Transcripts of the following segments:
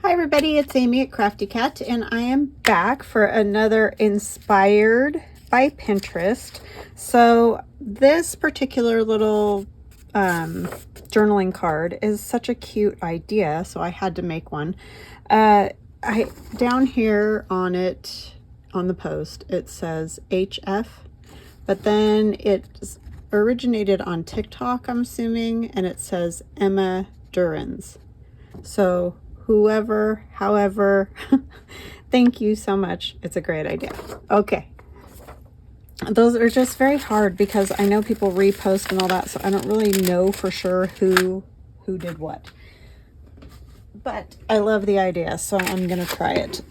Hi everybody, it's Amy at Crafty Cat, and I am back for another inspired by Pinterest. So this particular little journaling card is such a cute idea, so I had to make one. Down here on it, on the post, it says HF, but then it originated on TikTok, I'm assuming, and it says Emma Durans. So whoever, however, thank you so much. It's a great idea. Okay. Those are just very hard because I know people repost and all that, so I don't really know for sure who did what. But I love the idea, so I'm going to try it.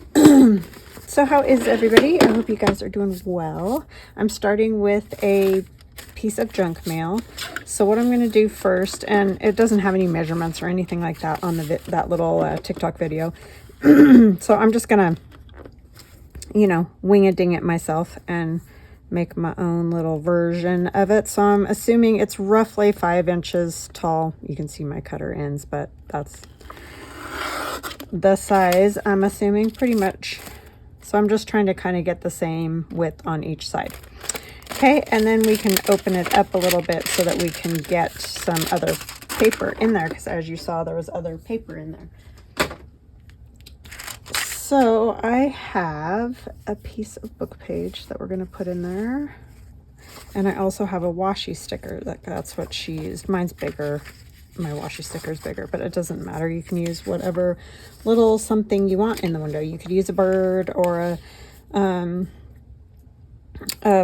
So how is everybody? I hope you guys are doing well. I'm starting with a piece of junk mail. So what I'm going to do first, and it doesn't have any measurements or anything like that on that little TikTok video. So I'm just going to, wing a ding it myself and make my own little version of it. So I'm assuming it's roughly 5 inches tall. You can see my cutter ends, but that's the size I'm assuming pretty much. So I'm just trying to kind of get the same width on each side. Okay, and then we can open it up a little bit so that we can get some other paper in there, because as you saw, there was other paper in there. So I have a piece of book page that we're going to put in there. And I also have a washi sticker. That's what she used. Mine's bigger. My washi sticker is bigger, but it doesn't matter. You can use whatever little something you want in the window. You could use a bird or a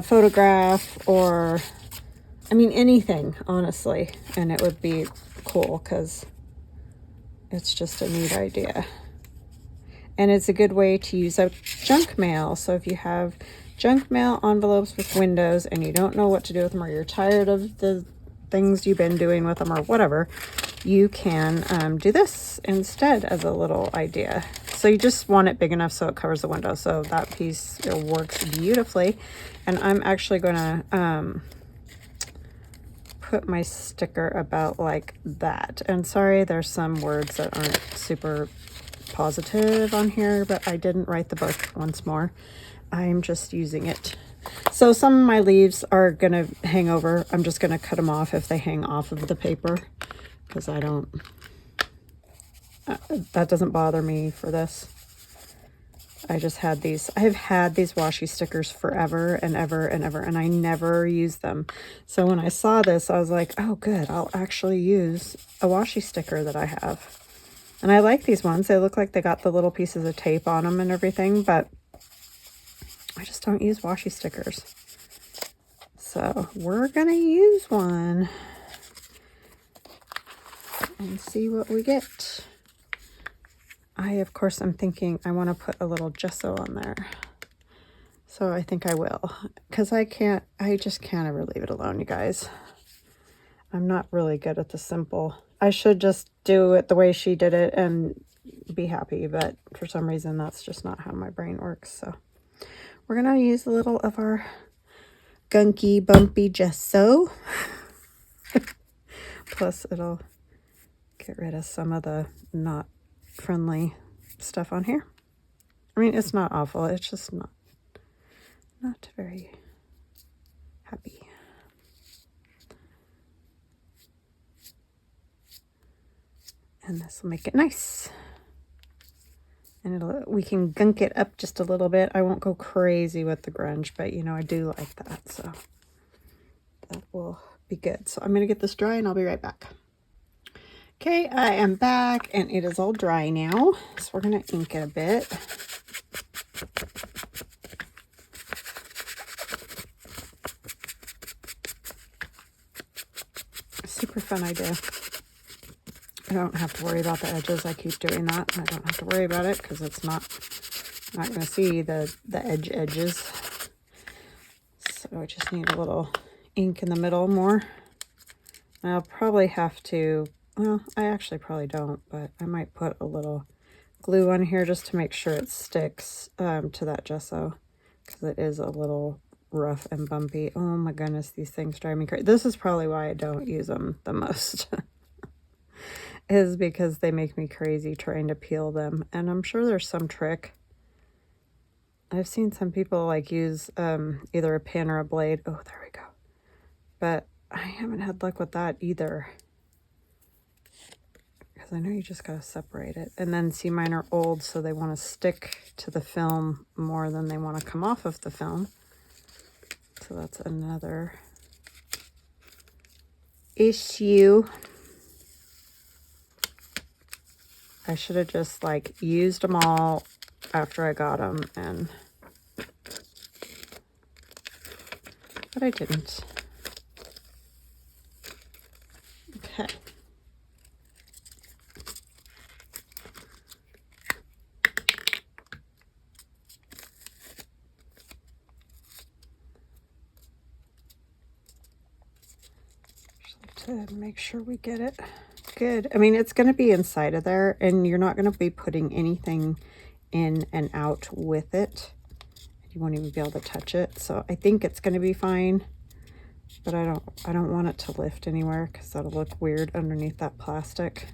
photograph, or I mean anything, honestly, and it would be cool because it's just a neat idea. And it's a good way to use up junk mail. So if you have junk mail envelopes with windows and you don't know what to do with them, or you're tired of the things you've been doing with them or whatever, you can do this instead as a little idea. So you just want it big enough so it covers the window. So that piece works beautifully. And I'm actually going to put my sticker about like that. And sorry, there's some words that aren't super positive on here, but I didn't write the book once more. I'm just using it. So some of my leaves are going to hang over. I'm just going to cut them off if they hang off of the paper, because I don't, that doesn't bother me for this. I just had these, I've had these washi stickers forever and ever and ever, and I never use them. So when I saw this, I was like, oh good, I'll actually use a washi sticker that I have. And I like these ones. They look like they got the little pieces of tape on them and everything, but I just don't use washi stickers. So we're going to use one and see what we get. Of course, I'm thinking I want to put a little gesso on there. So I think I will, because I just can't ever leave it alone, you guys. I'm not really good at the simple. I should just do it the way she did it and be happy, but for some reason that's just not how my brain works. So we're going to use a little of our gunky, bumpy gesso. Plus it'll get rid of some of the not friendly stuff on here. I mean, it's not awful. It's just not very happy. And this will make it nice. And we can gunk it up just a little bit. I won't go crazy with the grunge, but I do like that. So that will be good. So I'm going to get this dry and I'll be right back. Okay, I am back and it is all dry now. So we're going to ink it a bit. Super fun idea. I don't have to worry about the edges. I keep doing that. I don't have to worry about it because it's not going to see the edges. So I just need a little ink in the middle more. I'll probably have to, well, I actually probably don't, but I might put a little glue on here just to make sure it sticks to that gesso, because it is a little rough and bumpy. Oh my goodness, these things drive me crazy. This is probably why I don't use them the most. is because they make me crazy trying to peel them. And I'm sure there's some trick. I've seen some people like use either a pin or a blade. Oh, there we go. But I haven't had luck with that either. Because I know you just got to separate it. And then see, mine are old, so they want to stick to the film more than they want to come off of the film. So that's another issue. I should have just like used them all after I got them, but I didn't. Okay. Just like to make sure we get it good. I mean, it's going to be inside of there, and you're not going to be putting anything in and out with it. You won't even be able to touch it. So I think it's going to be fine, but I don't want it to lift anywhere because that'll look weird underneath that plastic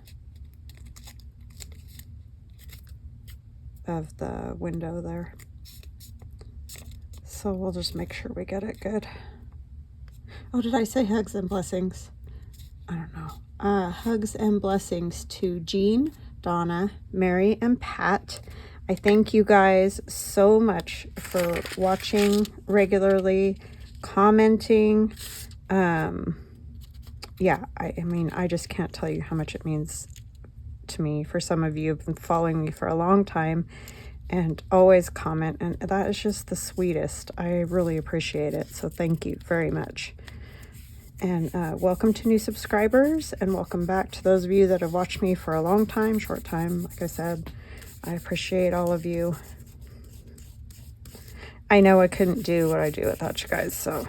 of the window there. So we'll just make sure we get it good. Oh, did I say hugs and blessings? I don't know. Hugs and blessings to Jean, Donna, Mary, and Pat. I thank you guys so much for watching regularly, commenting. Yeah, I mean, I just can't tell you how much it means to me. For some of you have been following me for a long time and always comment, and that is just the sweetest. I really appreciate it. So thank you very much. And welcome to new subscribers, and welcome back to those of you that have watched me for a long time, short time. Like I said, I appreciate all of you. I know I couldn't do what I do without you guys, so.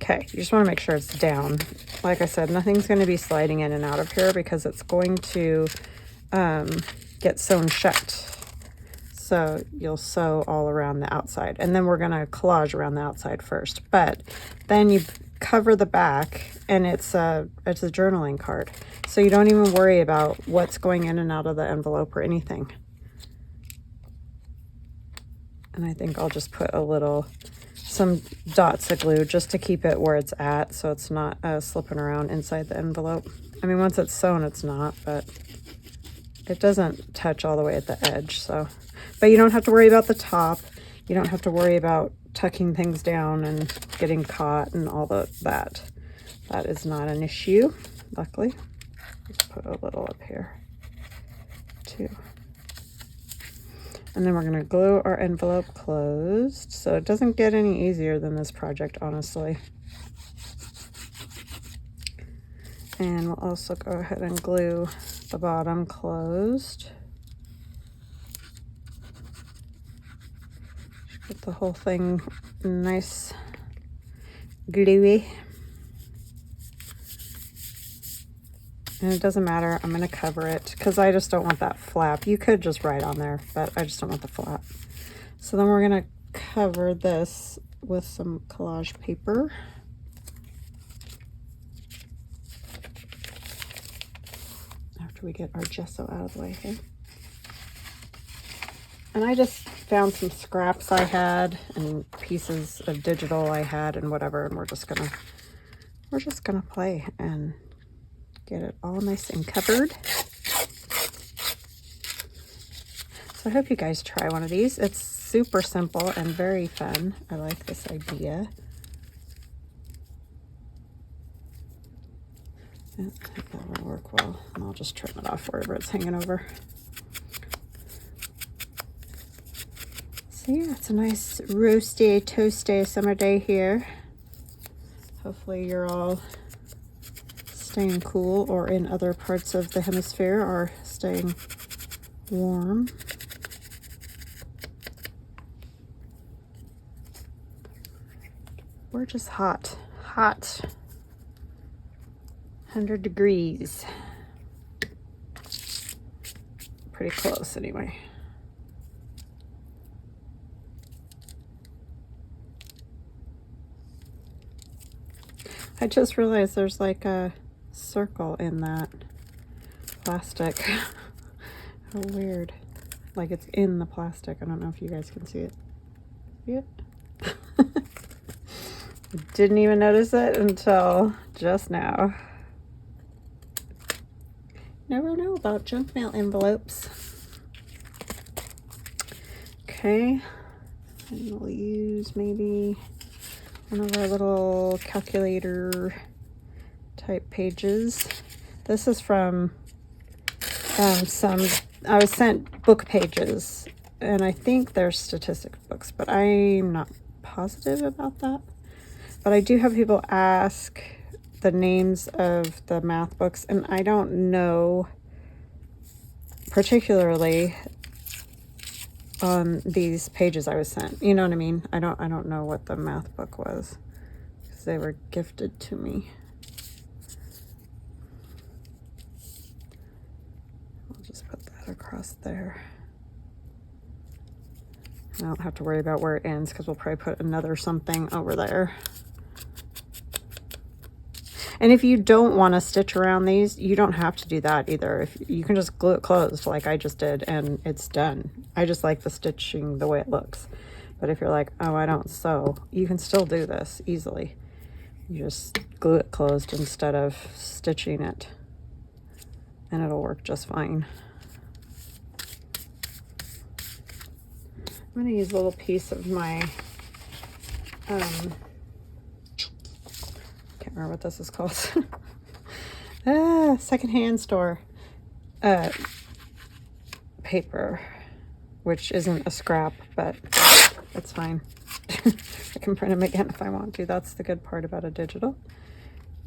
Okay, you just want to make sure it's down. Like I said, nothing's going to be sliding in and out of here because it's going to get sewn shut. So you'll sew all around the outside, and then we're going to collage around the outside first. But then you cover the back, and it's a journaling card, so you don't even worry about what's going in and out of the envelope or anything. And I think I'll just put some dots of glue just to keep it where it's at, so it's not slipping around inside the envelope. I mean, once it's sewn, it's not, but it doesn't touch all the way at the edge. So, but you don't have to worry about the top. You don't have to worry about tucking things down and getting caught and all that. That is not an issue, luckily. Just put a little up here too. And then we're going to glue our envelope closed. So it doesn't get any easier than this project, honestly. And we'll also go ahead and glue the bottom closed. Get the whole thing nice gluey. And it doesn't matter, I'm going to cover it because I just don't want that flap. You could just write on there, but I just don't want the flap. So then we're going to cover this with some collage paper. After we get our gesso out of the way here. And I just found some scraps I had and pieces of digital I had and whatever, and we're just gonna play and get it all nice and covered. So I hope you guys try one of these. It's super simple and very fun. I like this idea. Yeah, I think that will work well. And I'll just trim it off wherever it's hanging over. So yeah, it's a nice roasty, toasty summer day here. Hopefully you're all staying cool, or in other parts of the hemisphere are staying warm. We're just hot. 100 degrees. Pretty close anyway. I just realized there's like a circle in that plastic. How weird. Like it's in the plastic. I don't know if you guys can see it. See it? Didn't even notice it until just now. Never know about junk mail envelopes. Okay, and we'll use maybe one of our little calculator type pages. This is from I was sent book pages, and I think they're statistics books, but I'm not positive about that. But I do have people ask the names of the math books, and I don't know particularly on these pages I was sent. You know what I mean? I don't know what the math book was because they were gifted to me. I'll just put that across there. I don't have to worry about where it ends because we'll probably put another something over there. And if you don't want to stitch around these, you don't have to do that either. If you can just glue it closed like I just did, and it's done. I just like the stitching the way it looks. But if you're like, oh, I don't sew, you can still do this easily. You just glue it closed instead of stitching it, and it'll work just fine. I'm going to use a little piece of my can't remember what this is called. Secondhand store paper, which isn't a scrap, but it's fine. I can print them again if I want to. That's the good part about a digital,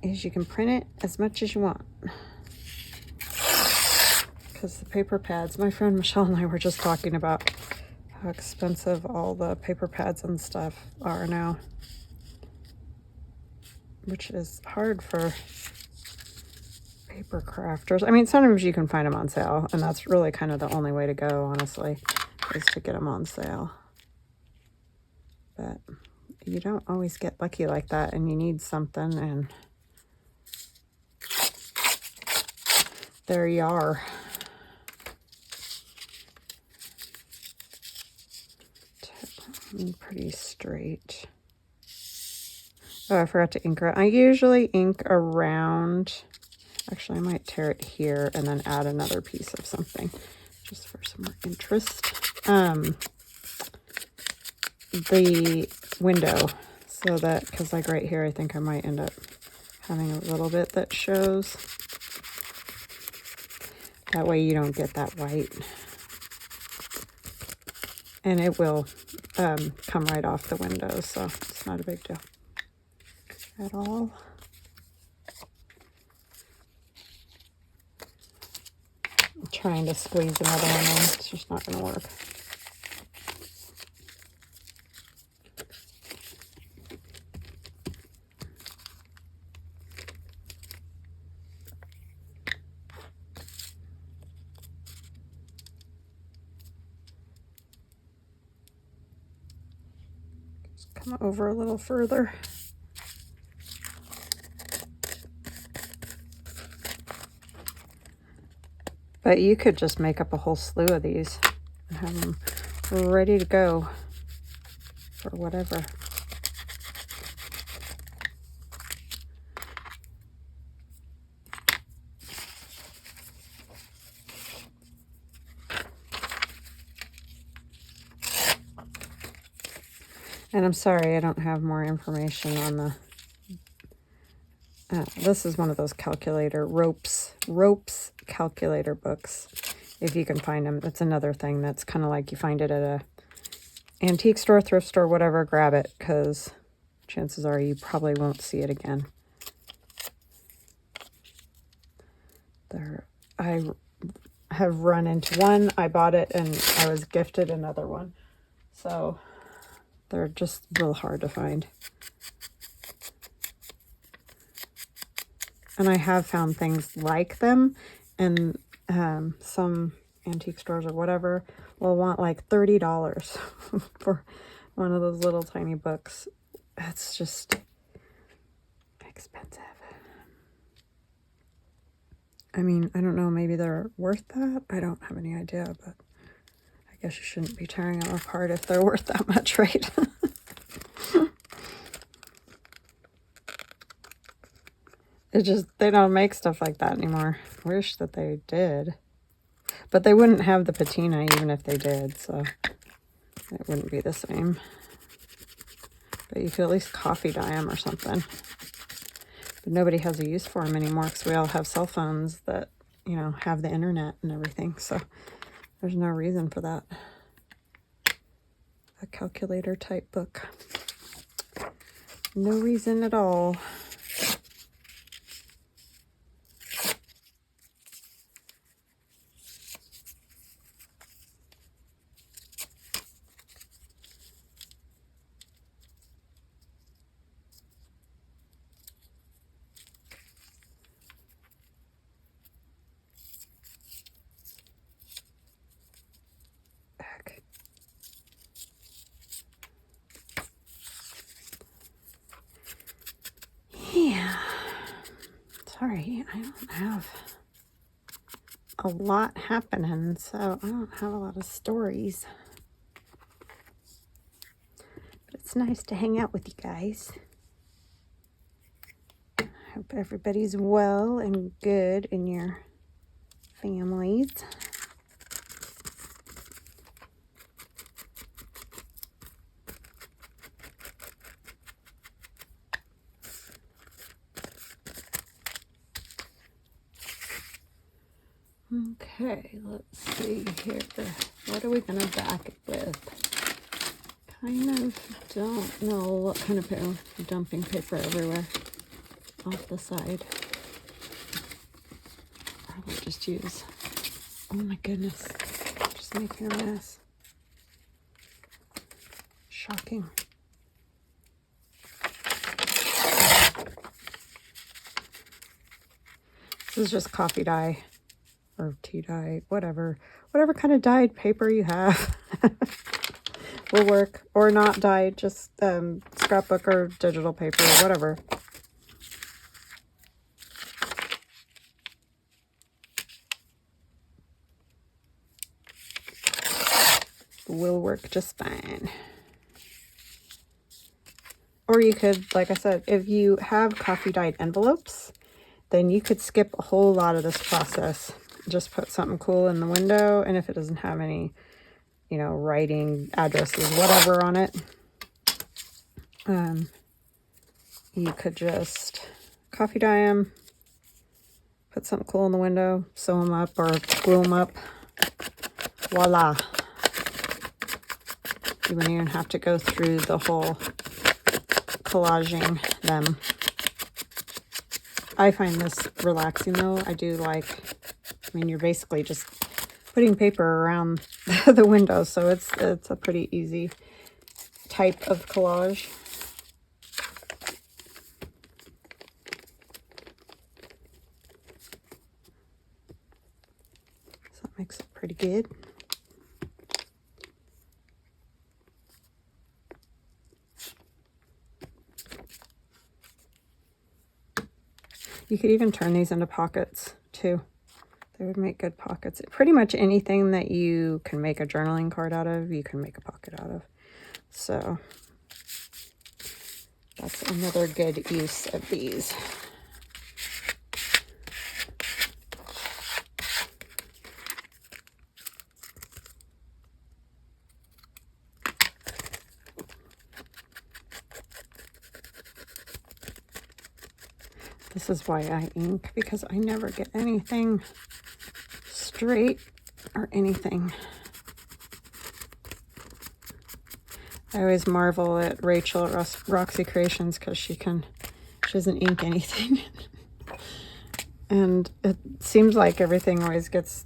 is you can print it as much as you want. Because the paper pads, my friend Michelle and I were just talking about how expensive all the paper pads and stuff are now, which is hard for paper crafters. I mean, sometimes you can find them on sale, and that's really kind of the only way to go, honestly, is to get them on sale. But you don't always get lucky like that, and you need something, and there you are. Pretty straight. Oh, I forgot to ink around. I usually ink around. Actually, I might tear it here and then add another piece of something just for some more interest. The window, so that, because like right here, I think I might end up having a little bit that shows. That way you don't get that white. And it will come right off the window, so it's not a big deal at all. I'm trying to squeeze another one in. It's just not going to work. Just come over a little further. But you could just make up a whole slew of these and have them ready to go for whatever. And I'm sorry I don't have more information on the... this is one of those calculator ropes calculator books, if you can find them. That's another thing that's kind of like you find it at a antique store, thrift store, whatever, grab it, because chances are you probably won't see it again. I have run into one, I bought it, and I was gifted another one, so they're just real hard to find. And I have found things like them, and some antique stores or whatever will want like $30 for one of those little tiny books. It's just expensive. I mean, I don't know, maybe they're worth that. I don't have any idea, but I guess you shouldn't be tearing them apart if they're worth that much, right? It just, they don't make stuff like that anymore. Wish that they did. But they wouldn't have the patina even if they did, so it wouldn't be the same. But you could at least coffee dye them or something. But nobody has a use for them anymore because we all have cell phones that, you know, have the internet and everything. So there's no reason for that. A calculator type book. No reason at all. Yeah, sorry, I don't have a lot happening, so I don't have a lot of stories. But it's nice to hang out with you guys. I hope everybody's well and good in your families. Okay, let's see here. What are we going to back it with? Kind of don't know what kind of paper. Dumping paper everywhere off the side. Probably just use. Oh my goodness. Just making a mess. Shocking. This is just coffee dye. Or tea dye, whatever kind of dyed paper you have will work, or not dyed, just scrapbook or digital paper, whatever. Will work just fine. Or you could, like I said, if you have coffee dyed envelopes, then you could skip a whole lot of this process. Just put something cool in the window, and if it doesn't have any, you know, writing, addresses, whatever on it, you could just coffee dye them, put something cool in the window, sew them up or glue them up. Voila. You wouldn't even have to go through the whole collaging them. I find this relaxing though. I do like, I mean, you're basically just putting paper around the window, so it's a pretty easy type of collage. So that makes it pretty good. You could even turn these into pockets too. They would make good pockets. Pretty much anything that you can make a journaling card out of, you can make a pocket out of. So that's another good use of these. This is why I ink, because I never get anything straight or anything. I always marvel at Rachel at Roxy Creations because she doesn't ink anything. And it seems like everything always gets,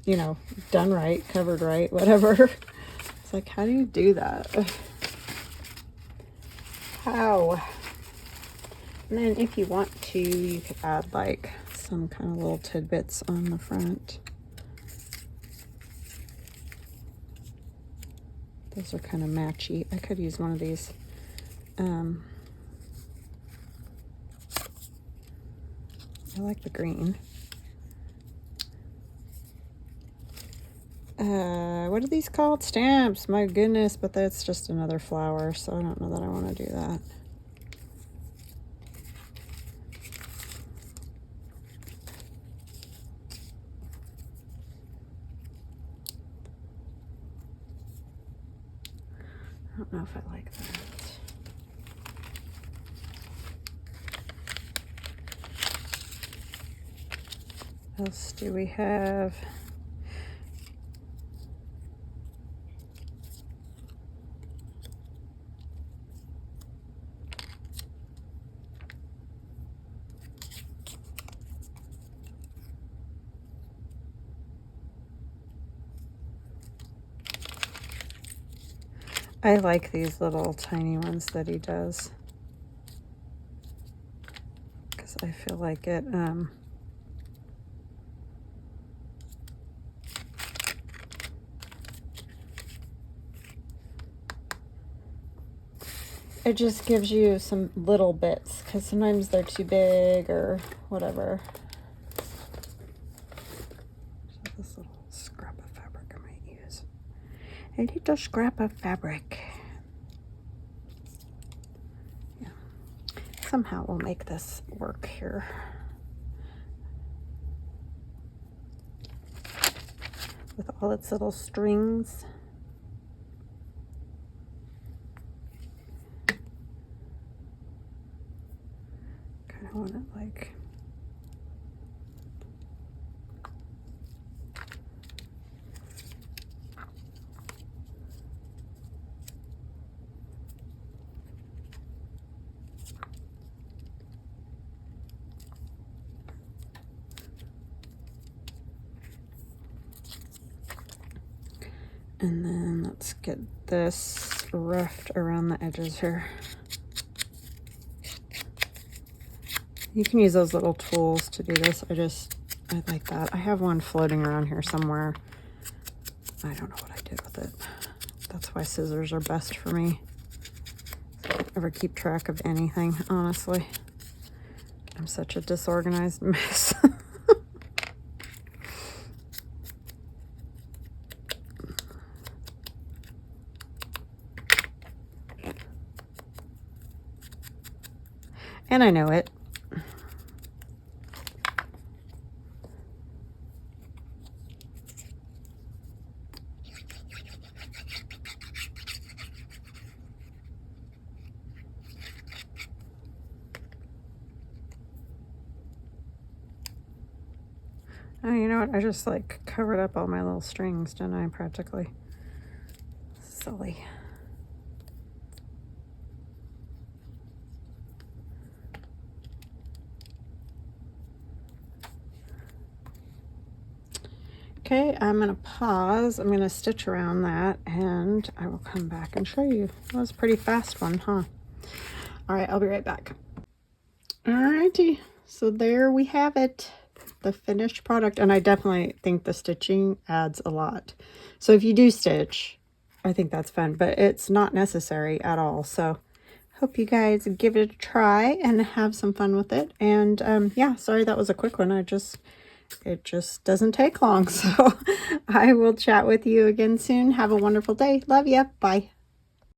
you know, done right, covered right, whatever. It's like, how do you do that? How? And then if you want to, you could add like some kind of little tidbits on the front. Those are kind of matchy. I could use one of these I like the green. What are these called? Stamps. My goodness, but that's just another flower, so I don't know that I want to do that. I don't know if I like that. What else do we have? I like these little tiny ones that he does, because I feel like it it just gives you some little bits, because sometimes they're too big or whatever. So this little scrap of fabric I might use. A little scrap of fabric. Yeah. Somehow we'll make this work here. With all its little strings. Kind of want it like... And then let's get this roughed around the edges here. You can use those little tools to do this. I like that. I have one floating around here somewhere. I don't know what I did with it. That's why scissors are best for me. I don't ever keep track of anything, honestly. I'm such a disorganized mess. And I know it. Oh, you know what? I just like covered up all my little strings, didn't I, practically? Silly. Okay, I'm going to pause. I'm going to stitch around that, and I will come back and show you. That was a pretty fast one, huh? All right, I'll be right back. Alrighty, so there we have it, the finished product. And I definitely think the stitching adds a lot. So if you do stitch, I think that's fun, but it's not necessary at all. So hope you guys give it a try and have some fun with it. And yeah, sorry that was a quick one. It just doesn't take long. So I will chat with you again soon. Have a wonderful day. Love ya. Bye.